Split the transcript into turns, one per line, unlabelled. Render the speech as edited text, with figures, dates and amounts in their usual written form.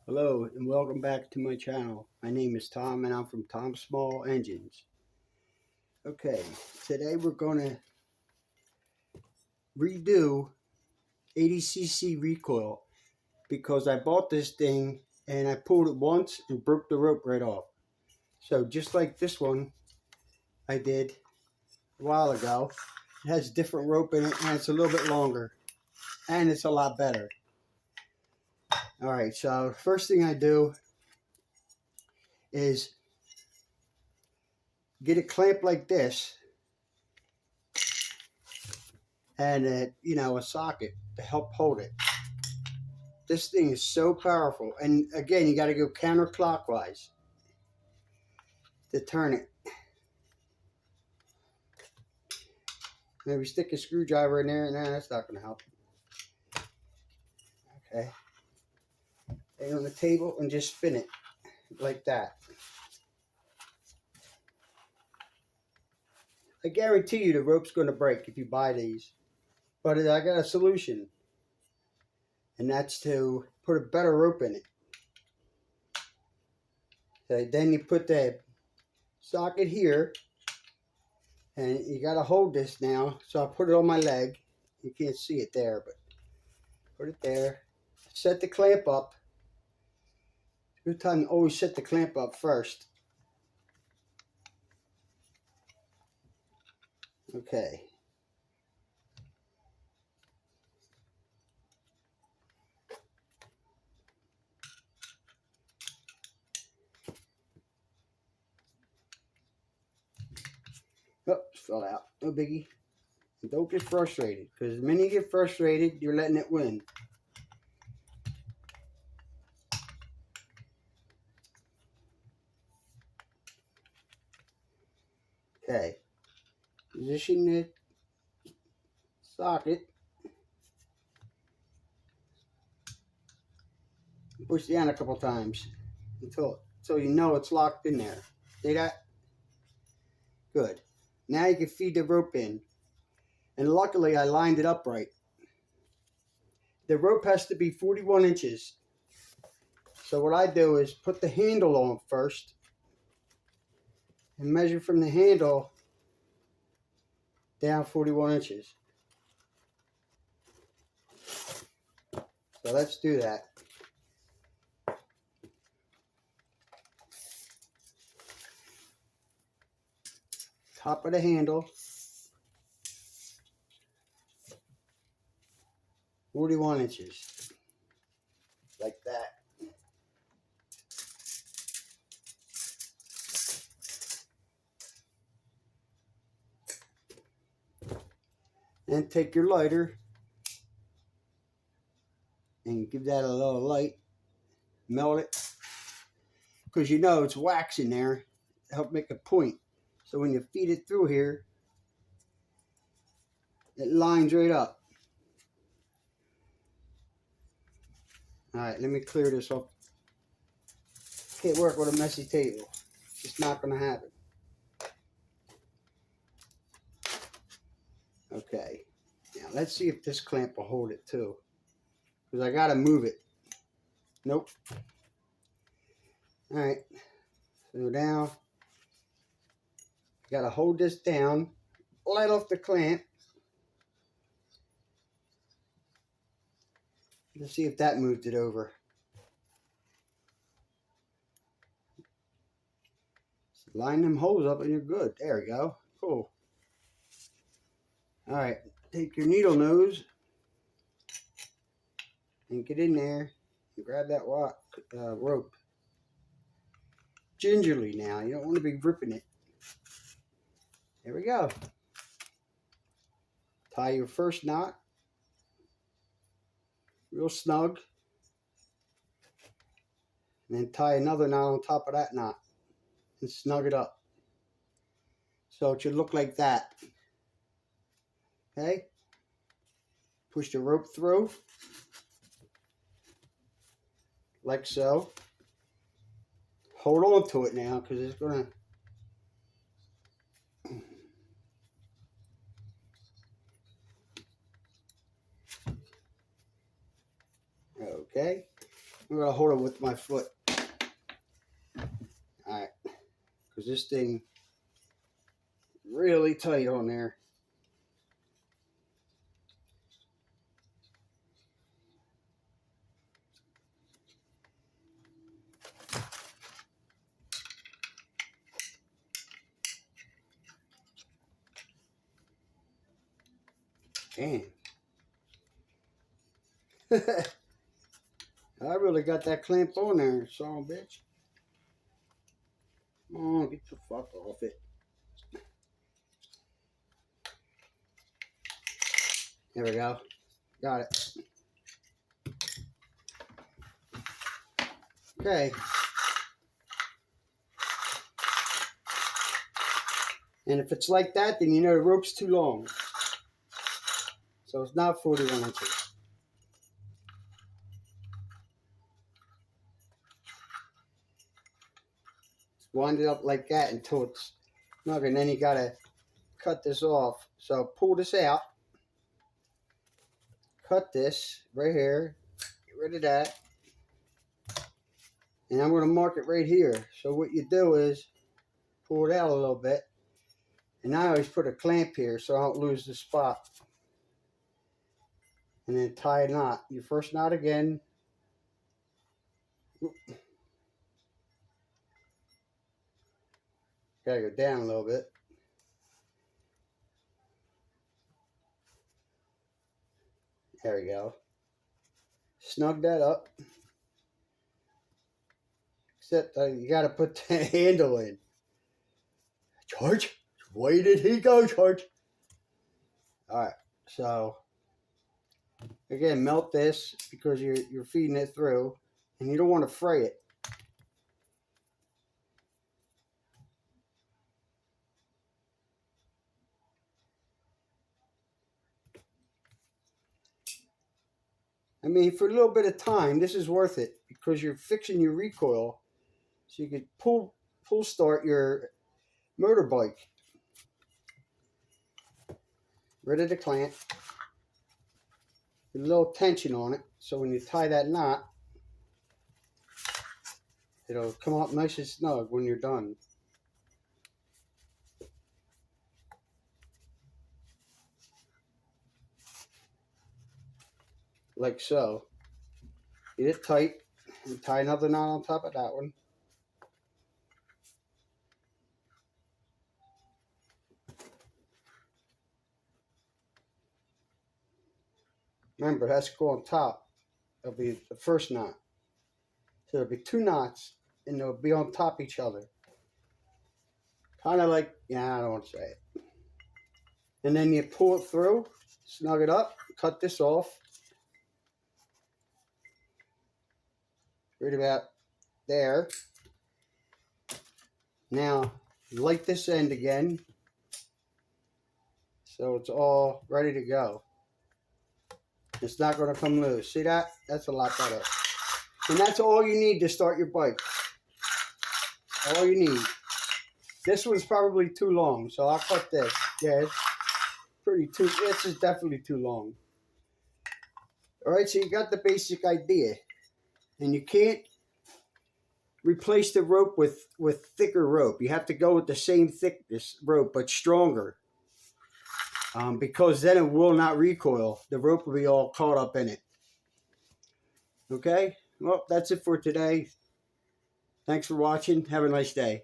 Hello and welcome back to my channel. My name is Tom and I'm from Tom Small Engines. Okay, today we're going to redo 80cc Recoil because I bought this thing and I pulled it once and broke the rope right off. So just like this one I did a while ago, it has different rope in it and it's a little bit longer and it's a lot better. Alright, so first thing I do is get a clamp like this and a socket to help hold it. This thing is so powerful, and again, you got to go counterclockwise to turn it. Maybe stick a screwdriver in there. Nah, that's not going to help. Okay, lay it on the table and just spin it like that. I guarantee you the rope's going to break if you buy these, but I got a solution, and that's to put a better rope in it. So then you put the socket here, and you got to hold this now. So I put it on my leg. You can't see it there, but put it there. Set the clamp up. Good time to always set the clamp up first. Okay. Oops, fell out. No biggie. And don't get frustrated, because the minute you get frustrated, you're letting it win. Okay. Position the socket. Push down a couple times until you know it's locked in there. See that? Good. Now you can feed the rope in. And luckily I lined it up right. The rope has to be 41 inches. So what I do is put the handle on first and measure from the handle down 41 inches. So let's do that. Top of the handle, 41 inches, like that. And take your lighter and give that a little light, melt it, because you know it's wax in there to help make a point. So when you feed it through here, it lines right up. All right, let me clear this up. Can't work with a messy table. It's not going to happen. Okay, now let's see if this clamp will hold it too, because I got to move it. Nope. All right, so now got to hold this down, let off the clamp. Let's see if that moved it over. Line them holes up and you're good. There we go. Cool. All right, take your needle nose and get in there and grab that rope. Gingerly now. You don't want to be ripping it. There we go. Tie your first knot real snug. And then tie another knot on top of that knot and snug it up. So it should look like that. Okay? Push the rope through. Like so. Hold on to it now because it's going to... Okay. I'm going to hold it with my foot. Alright. Because this thing really tight on there. Damn. I really got that clamp on there, son of a bitch. Come on, get the fuck off it. There we go. Got it. Okay. And if it's like that, then you know the rope's too long. So it's not 41 inches. Just wind it up like that until it's snug, and then you gotta cut this off. So pull this out. Cut this right here. Get rid of that. And I'm gonna mark it right here. So what you do is pull it out a little bit. And I always put a clamp here so I don't lose the spot. And then tie a knot. Your first knot again. Gotta go down a little bit. There we go. Snug that up. Except you gotta put the handle in. George, where did he go, George? Alright, so again, melt this because you're feeding it through, and you don't want to fray it. I mean, for a little bit of time, this is worth it because you're fixing your recoil, so you can pull start your motorbike. Rid of the clamp. Put a little tension on it, so when you tie that knot, it'll come up nice and snug when you're done. Like so. Get it tight and tie another knot on top of that one. Remember, that's go on top. It'll be the first knot. So there'll be two knots and they'll be on top of each other. Kind of like, yeah, I don't want to say it. And then you pull it through, snug it up, cut this off. Right about there. Now, light this end again. So it's all ready to go. It's not going to come loose. See that? That's a lot better. And that's all you need to start your bike. All you need. This one's probably too long, so I'll cut this. Yeah, this is definitely too long. Alright, so you got the basic idea. And you can't replace the rope with thicker rope. You have to go with the same thickness rope, but stronger. Because then it will not recoil. The rope will be all caught up in it. Okay? Well, that's it for today. Thanks for watching. Have a nice day.